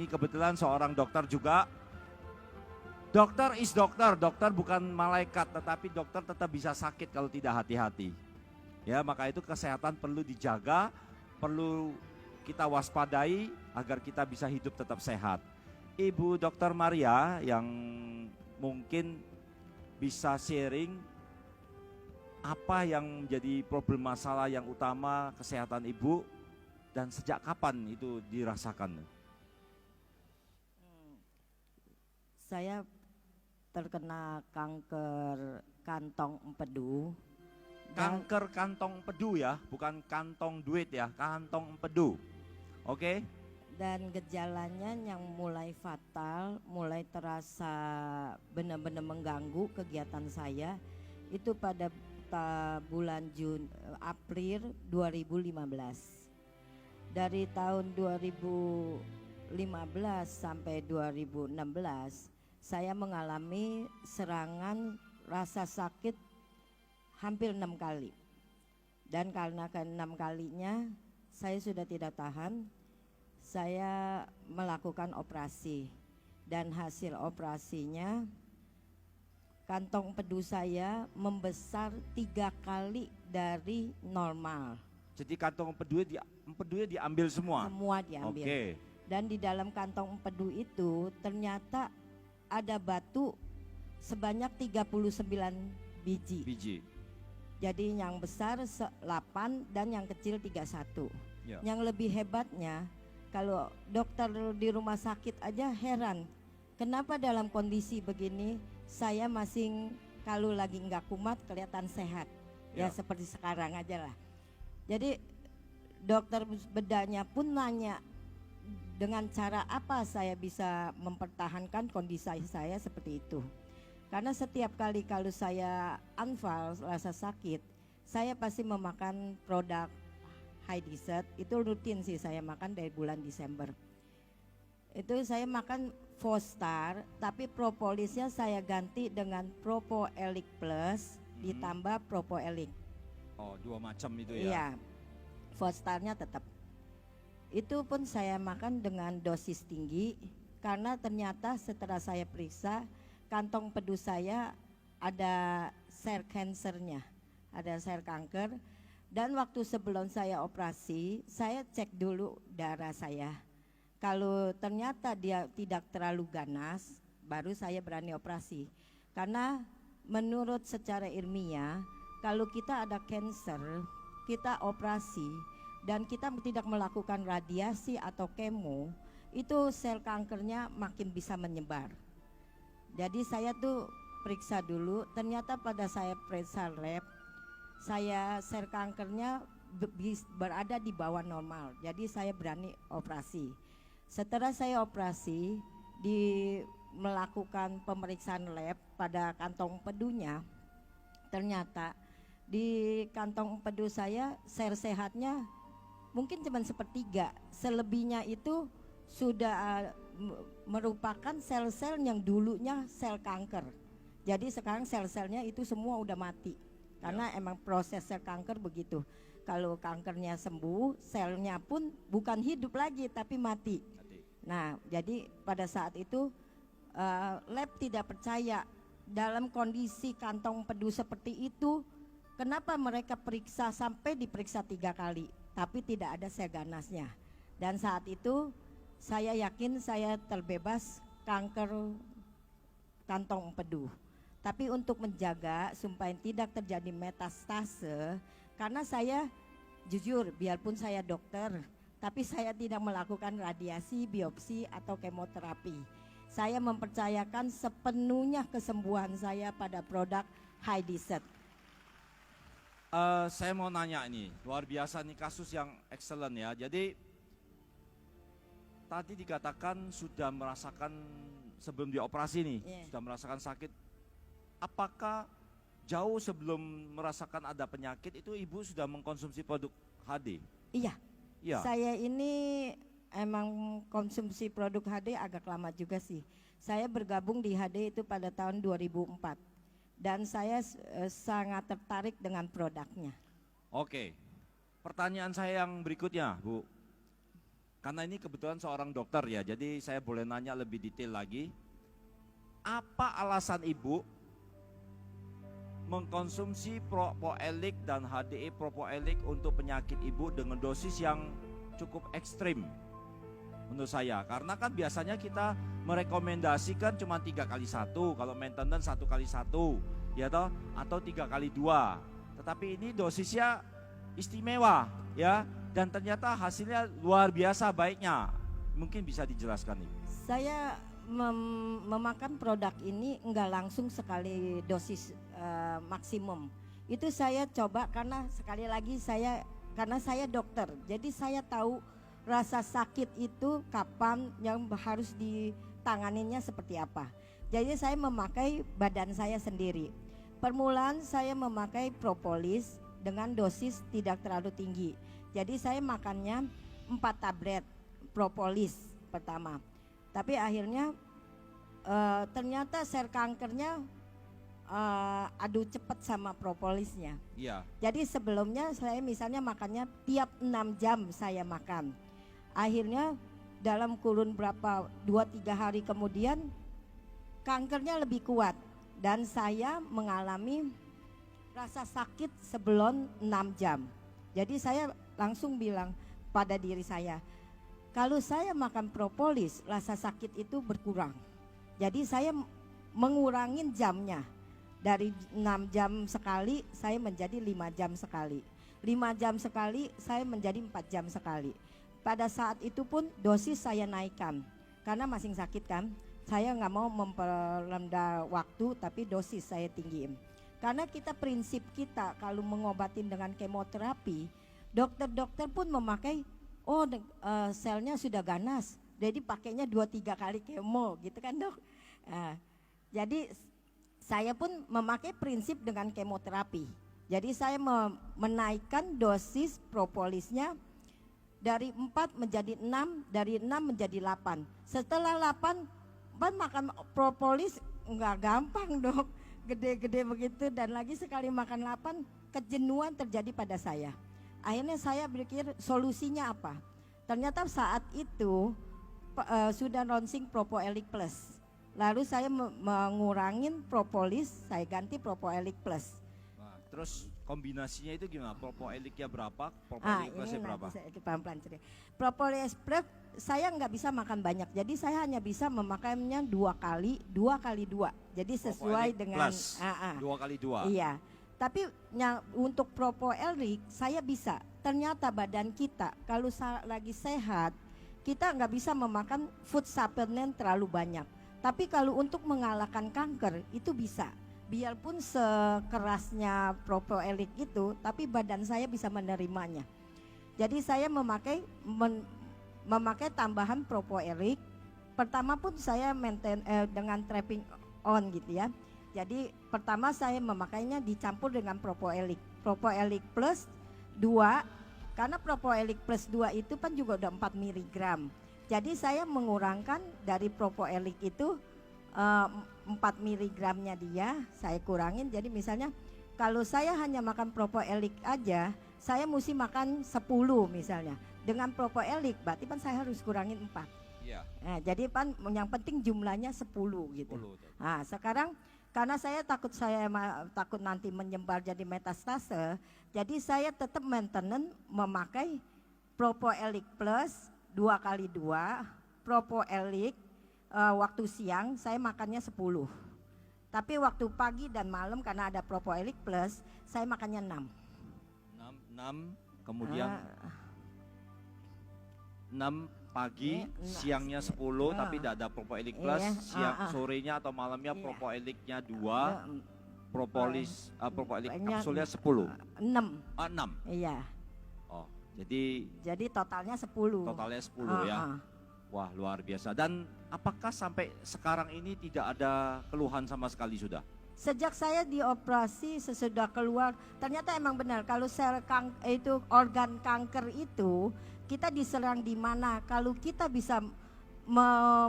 ini kebetulan seorang dokter juga. Dokter is dokter, dokter bukan malaikat, tetapi dokter tetap bisa sakit kalau tidak hati-hati. Ya, maka itu kesehatan perlu dijaga, perlu kita waspadai agar kita bisa hidup tetap sehat. Ibu Dokter Maria yang mungkin bisa sharing apa yang menjadi problem masalah yang utama kesehatan ibu dan sejak kapan itu dirasakan? Saya terkena kanker kantong empedu. Kanker kantong empedu ya, bukan kantong duit ya, kantong empedu. Oke? Dan gejalanya yang mulai fatal, mulai terasa benar-benar mengganggu kegiatan saya itu pada bulan April 2015. Dari tahun 2015 sampai 2016 saya mengalami serangan rasa sakit hampir 6 kali. Dan karena ke-6 kalinya saya sudah tidak tahan, saya melakukan operasi. Dan hasil operasinya kantong empedu saya membesar 3 kali dari normal. Jadi kantong empedunya diambil semua? Semua diambil. Oke. Dan di dalam kantong empedu itu ternyata ada batu sebanyak 39 biji. Jadi yang besar 8 dan yang kecil 31. Ya. Yang lebih hebatnya, kalau dokter di rumah sakit aja heran, kenapa dalam kondisi begini saya masih kalau lagi nggak kumat kelihatan sehat. Ya seperti sekarang aja lah. Jadi dokter bedanya pun nanya dengan cara apa saya bisa mempertahankan kondisi saya seperti itu. Karena setiap kali kalau saya anfal rasa sakit, saya pasti memakan produk High Desert. Itu rutin sih saya makan dari bulan Desember. Itu saya makan Fostar, tapi propolisnya saya ganti dengan Propoelic Plus ditambah Propoelic. Oh, 2 macam itu ya? Iya, Fostarnya tetap. Itu pun saya makan dengan dosis tinggi karena ternyata setelah saya periksa kantong empedu saya ada sel kankernya, ada sel kanker. Dan waktu sebelum saya operasi, saya cek dulu darah saya. Kalau ternyata dia tidak terlalu ganas, baru saya berani operasi. Karena menurut secara ilmiah, kalau kita ada kanker, kita operasi dan kita tidak melakukan radiasi atau kemo, itu sel kankernya makin bisa menyebar. Jadi saya tuh periksa dulu, ternyata pada saya periksa lab, saya sel kankernya berada di bawah normal. Jadi saya berani operasi. Setelah saya operasi, melakukan pemeriksaan lab pada kantong empedunya, ternyata di kantong empedu saya sel sehatnya mungkin cuma sepertiga, selebihnya itu sudah merupakan sel-sel yang dulunya sel kanker. Jadi sekarang sel-selnya itu semua udah mati. Karena emang proses sel kanker begitu. Kalau kankernya sembuh, selnya pun bukan hidup lagi tapi mati. Nah, jadi pada saat itu lab tidak percaya dalam kondisi kantong empedu seperti itu, kenapa mereka periksa sampai diperiksa 3 kali, tapi tidak ada sel ganasnya. Dan saat itu saya yakin saya terbebas kanker kantong empedu. Tapi untuk menjaga supaya tidak terjadi metastase, karena saya jujur biarpun saya dokter, tapi saya tidak melakukan radiasi, biopsi atau kemoterapi. Saya mempercayakan sepenuhnya kesembuhan saya pada produk High Desert. Saya mau nanya ini, luar biasa nih kasus yang excellent ya. Jadi tadi dikatakan sudah merasakan sebelum dioperasi nih, sudah merasakan sakit. Apakah jauh sebelum merasakan ada penyakit itu ibu sudah mengkonsumsi produk HD? Iya. Iya. Saya ini emang konsumsi produk HD agak lama juga sih. Saya bergabung di HD itu pada tahun 2004 dan saya sangat tertarik dengan produknya. Oke. Pertanyaan saya yang berikutnya, Bu. karena ini kebetulan seorang dokter ya, jadi saya boleh nanya lebih detail lagi. Apa alasan ibu mengkonsumsi propoelik dan HDE propoelik untuk penyakit ibu dengan dosis yang cukup ekstrim? Menurut saya, karena kan biasanya kita merekomendasikan cuma 3x1, kalau maintenance 1x1, ya toh, atau 3x2. Tetapi ini dosisnya istimewa, ya, dan ternyata hasilnya luar biasa baiknya. Mungkin bisa dijelaskan nih. Saya memakan produk ini enggak langsung sekali dosis maksimum. Itu saya coba karena sekali lagi karena saya dokter, jadi saya tahu rasa sakit itu kapan yang harus ditanganinya seperti apa. Jadi saya memakai badan saya sendiri. Permulaan saya memakai propolis dengan dosis tidak terlalu tinggi. Jadi saya makannya 4 tablet propolis pertama. Tapi akhirnya ternyata sel kankernya adu cepat sama propolisnya. Iya. Jadi sebelumnya saya misalnya makannya tiap 6 jam saya makan. Akhirnya dalam kurun berapa 2-3 hari kemudian kankernya lebih kuat dan saya mengalami rasa sakit sebelum 6 jam. Jadi saya langsung bilang pada diri saya, kalau saya makan propolis rasa sakit itu berkurang. Jadi saya mengurangin jamnya. Dari 6 jam sekali saya menjadi 5 jam sekali. 5 jam sekali saya menjadi 4 jam sekali. Pada saat itu pun dosis saya naikkan karena masih sakit kan. Saya nggak mau memperlenda waktu tapi dosis saya tinggiin. Karena prinsip kita kalau mengobatin dengan kemoterapi, dokter-dokter pun memakai selnya sudah ganas, jadi pakainya 2-3 kali kemo gitu kan dok. Jadi saya pun memakai prinsip dengan kemoterapi. Jadi saya menaikkan dosis propolisnya dari 4 menjadi 6, dari 6 menjadi 8. Setelah 8, makan propolis enggak gampang dok, gede-gede begitu, dan lagi sekali makan 8, kejenuhan terjadi pada saya. Akhirnya saya berpikir solusinya apa? Ternyata saat itu sudah launching propoelik plus. Lalu saya mengurangin propolis, saya ganti propoelik plus. Nah, terus kombinasinya itu gimana? Propoeliknya berapa? Propoelik plusnya berapa? Pelan-pelan cerita. Propolis plus saya nggak bisa makan banyak, jadi saya hanya bisa memakainya 2 kali 2. Jadi sesuai propoelik dengan plus, 2x2. Iya. Tapi untuk propoelik saya bisa. Ternyata badan kita kalau lagi sehat, kita nggak bisa memakan food supplement terlalu banyak. Tapi kalau untuk mengalahkan kanker itu bisa. Biarpun sekerasnya propoelik itu, tapi badan saya bisa menerimanya. Jadi saya memakai tambahan propoelik. Pertama pun saya maintain dengan trapping on gitu ya. Jadi pertama saya memakainya dicampur dengan propoelik. Propoelik plus 2, karena propoelik plus 2 itu kan juga udah 4 mg. Jadi saya mengurangkan dari propoelik itu 4 mg-nya dia saya kurangin. Jadi misalnya kalau saya hanya makan propoelik aja, saya mesti makan 10 misalnya. Dengan propoelik berarti kan saya harus kurangin 4. Iya. Nah, jadi kan yang penting jumlahnya 10 gitu. 10. Nah, sekarang karena saya takut nanti menyebar jadi metastase, jadi saya tetap maintenance memakai propoelik plus 2x2, propoelik waktu siang saya makannya 10. Tapi waktu pagi dan malam karena ada propoelik plus saya makannya 6. 6 kemudian 6 pagi, siangnya 10 tapi tidak ada propoelik plus, sorenya atau malamnya propoeliknya 2, propoelik kapsulnya 10. 6. 6. Iya. Oh, jadi totalnya 10. Totalnya 10 ya. Wah, luar biasa. Dan apakah sampai sekarang ini tidak ada keluhan sama sekali sudah? Sejak saya dioperasi sesudah keluar, ternyata emang benar kalau itu organ kanker itu kita diserang di mana, kalau kita bisa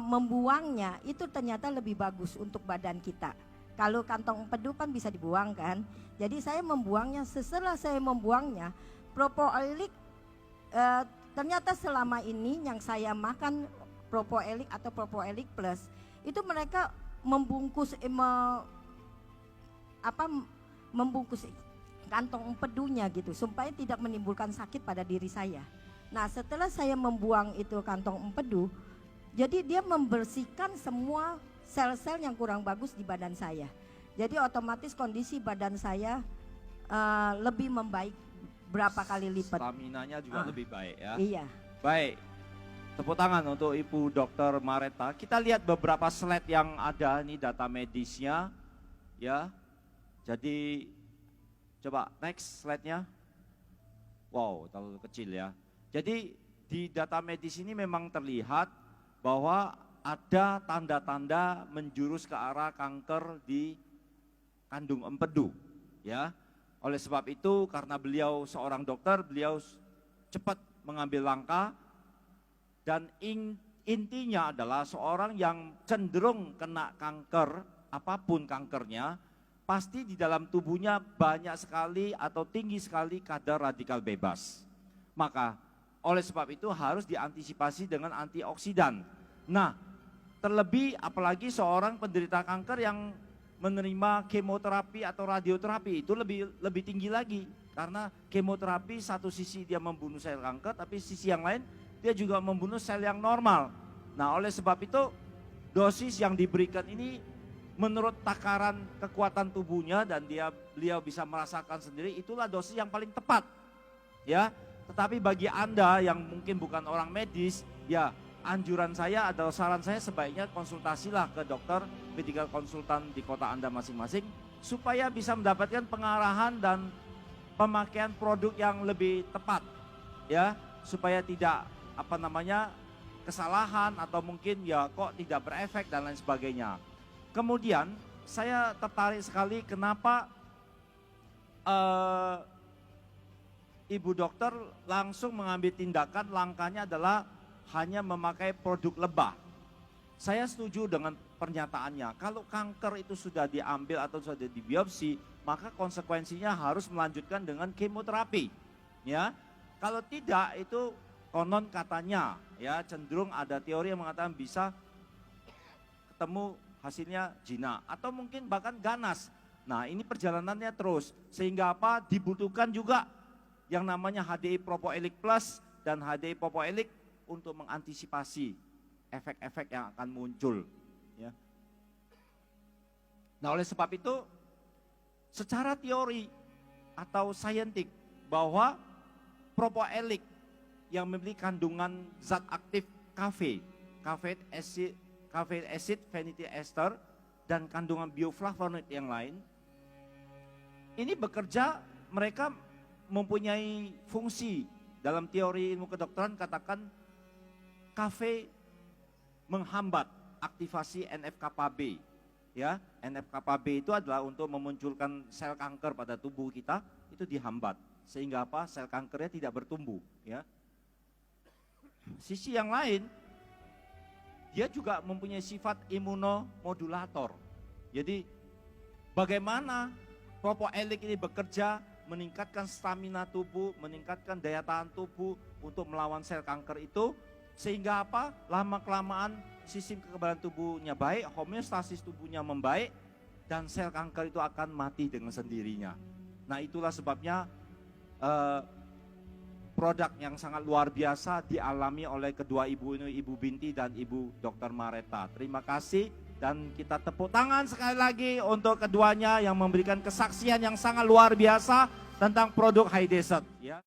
membuangnya itu ternyata lebih bagus untuk badan kita. Kalau kantong empedu kan bisa dibuang kan. Jadi saya membuangnya, setelah saya membuangnya propoelik ternyata selama ini yang saya makan Propoelik atau Propoelik Plus itu mereka membungkus membungkus kantong empedunya gitu supaya tidak menimbulkan sakit pada diri saya. Nah, setelah saya membuang itu kantong empedu, jadi dia membersihkan semua sel-sel yang kurang bagus di badan saya. Jadi otomatis kondisi badan saya lebih membaik berapa kali lipat. Staminanya juga lebih baik ya. Iya. Baik. Tepuk tangan untuk Ibu Dr. Mareta. Kita lihat beberapa slide yang ada, ini data medisnya ya. Jadi coba next slide-nya. Wow, terlalu kecil ya. Jadi di data medis ini memang terlihat bahwa ada tanda-tanda menjurus ke arah kanker di kandung empedu ya. Oleh sebab itu karena beliau seorang dokter, beliau cepat mengambil langkah dan intinya adalah seorang yang cenderung kena kanker, apapun kankernya, pasti di dalam tubuhnya banyak sekali atau tinggi sekali kadar radikal bebas. Maka oleh sebab itu harus diantisipasi dengan antioksidan. Nah, terlebih apalagi seorang penderita kanker yang menerima kemoterapi atau radioterapi itu lebih tinggi lagi. Karena kemoterapi satu sisi dia membunuh sel kanker, tapi sisi yang lain dia juga membunuh sel yang normal. Nah, oleh sebab itu dosis yang diberikan ini menurut takaran kekuatan tubuhnya dan beliau bisa merasakan sendiri, itulah dosis yang paling tepat. Ya. Tetapi bagi Anda yang mungkin bukan orang medis, ya anjuran saya atau saran saya sebaiknya konsultasilah ke dokter medical konsultan di kota Anda masing-masing supaya bisa mendapatkan pengarahan dan pemakaian produk yang lebih tepat ya, supaya tidak kesalahan atau mungkin ya kok tidak berefek dan lain sebagainya. Kemudian saya tertarik sekali kenapa Ibu dokter langsung mengambil tindakan, langkahnya adalah hanya memakai produk lebah. Saya setuju dengan pernyataannya, kalau kanker itu sudah diambil atau sudah dibiopsi, maka konsekuensinya harus melanjutkan dengan kemoterapi. Ya, kalau tidak itu konon katanya, ya cenderung ada teori yang mengatakan bisa ketemu hasilnya jinak atau mungkin bahkan ganas. Nah, ini perjalanannya terus sehingga apa? Dibutuhkan juga yang namanya HDI Propoelik Plus dan HDI Propoelik untuk mengantisipasi efek-efek yang akan muncul. Ya. Nah, oleh sebab itu, secara teori atau saintik bahwa Propoelik yang memiliki kandungan zat aktif caffeine acid, vanity ester, dan kandungan bioflavonoid yang lain, ini bekerja, mereka mempunyai fungsi dalam teori ilmu kedokteran katakan kafe menghambat aktivasi NF-kappa B. Ya, NF-kappa B itu adalah untuk memunculkan sel kanker pada tubuh kita, itu dihambat sehingga apa? Sel kankernya tidak bertumbuh, ya. Sisi yang lain, dia juga mempunyai sifat imunomodulator. Jadi bagaimana Propoelik ini bekerja meningkatkan stamina tubuh, meningkatkan daya tahan tubuh untuk melawan sel kanker itu, sehingga apa? Lama-kelamaan sistem kekebalan tubuhnya baik, homeostasis tubuhnya membaik, dan sel kanker itu akan mati dengan sendirinya. Nah, itulah sebabnya produk yang sangat luar biasa dialami oleh kedua ibu ini, Ibu Binti dan Ibu Dr. Mareta. Terima kasih. Dan kita tepuk tangan sekali lagi untuk keduanya yang memberikan kesaksian yang sangat luar biasa tentang produk High Desert. Ya.